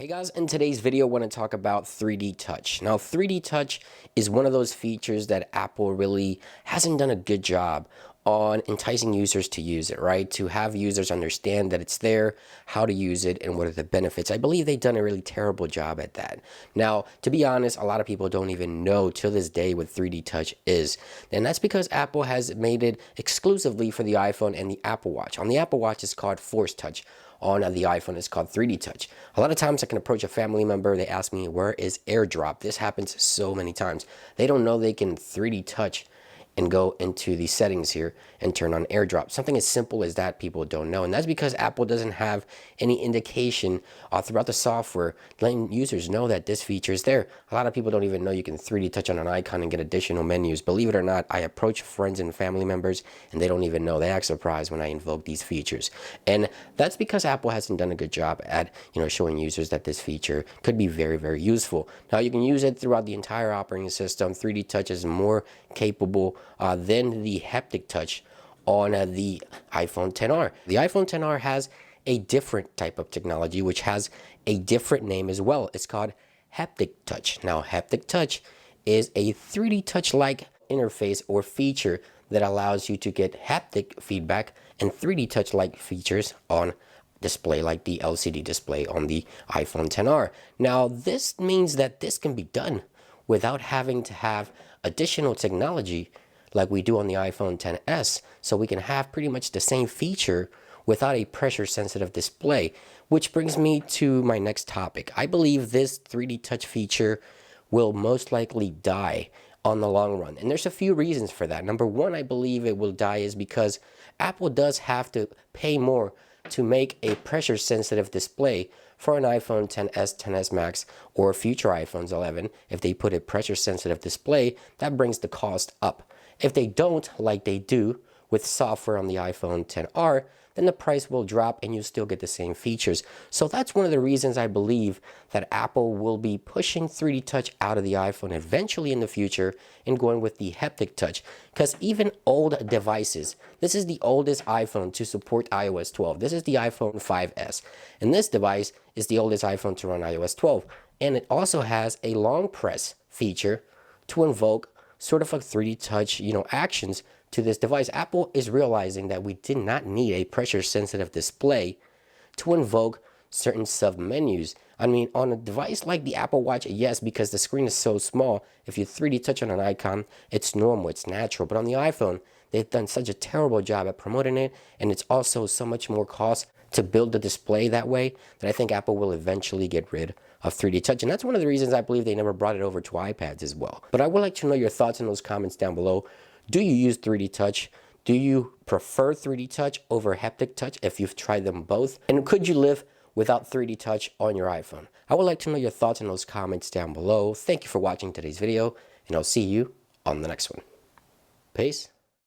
Hey guys, in today's video I want to talk about 3D Touch. Now 3D Touch is one of those features that Apple really hasn't done a good job on enticing users to use it, right? To have users understand that it's there, how to use it, and what are the benefits. I believe they've done a really terrible job at that. Now, to be honest, a lot of people don't even know till this day what 3D Touch is. And that's because Apple has made it exclusively for the iPhone and the Apple Watch. On the Apple Watch, it's called Force Touch. On the iPhone, it's called 3D Touch. A lot of times I can approach a family member, they ask me, where is AirDrop? This happens so many times. They don't know they can 3D Touch and go into the settings here and turn on AirDrop. Something as simple as that people don't know. And that's because Apple doesn't have any indication throughout the software letting users know that this feature is there. A lot of people don't even know you can 3D touch on an icon and get additional menus. Believe it or not, I approach friends and family members and they don't even know. They act surprised when I invoke these features. And that's because Apple hasn't done a good job at showing users that this feature could be very, very useful. Now you can use it throughout the entire operating system. 3D Touch is more capable than the haptic touch on the iPhone XR. The iPhone XR has a different type of technology which has a different name as well. It's called haptic touch. Now haptic touch is a 3D touch like interface or feature that allows you to get haptic feedback and 3D touch like features on display like the LCD display on the iPhone XR. Now this means that this can be done without having to have additional technology like we do on the iPhone XS, so we can have pretty much the same feature without a pressure sensitive display. Which brings me to my next topic. I believe this 3D touch feature will most likely die on the long run, and there's a few reasons for that. Number one, I believe it will die is because Apple does have to pay more to make a pressure sensitive display for an iPhone XS, XS Max, or future iPhones 11. If they put a pressure sensitive display, that brings the cost up. If they don't, like they do with software on the iPhone XR, then the price will drop and you still get the same features. So that's one of the reasons I believe that Apple will be pushing 3D Touch out of the iPhone eventually in the future and going with the haptic touch. Because even old devices, this is the oldest iPhone to support iOS 12. This is the iPhone 5S. And this device is the oldest iPhone to run iOS 12. And it also has a long press feature to invoke sort of like 3D touch, actions to this device. Apple is realizing that we did not need a pressure sensitive display to invoke certain sub menus. I mean, on a device like the Apple Watch, yes, because the screen is so small, if you 3D touch on an icon, it's normal, it's natural. But on the iPhone, they've done such a terrible job at promoting it, and it's also so much more cost to build the display that way that I think Apple will eventually get rid of 3D Touch. And that's one of the reasons I believe they never brought it over to iPads as well. But I would like to know your thoughts in those comments down below. Do you use 3D Touch? Do you prefer 3D Touch over haptic touch if you've tried them both? And could you live without 3D Touch on your iPhone? I would like to know your thoughts in those comments down below. Thank you for watching today's video, and I'll see you on the next one. Peace.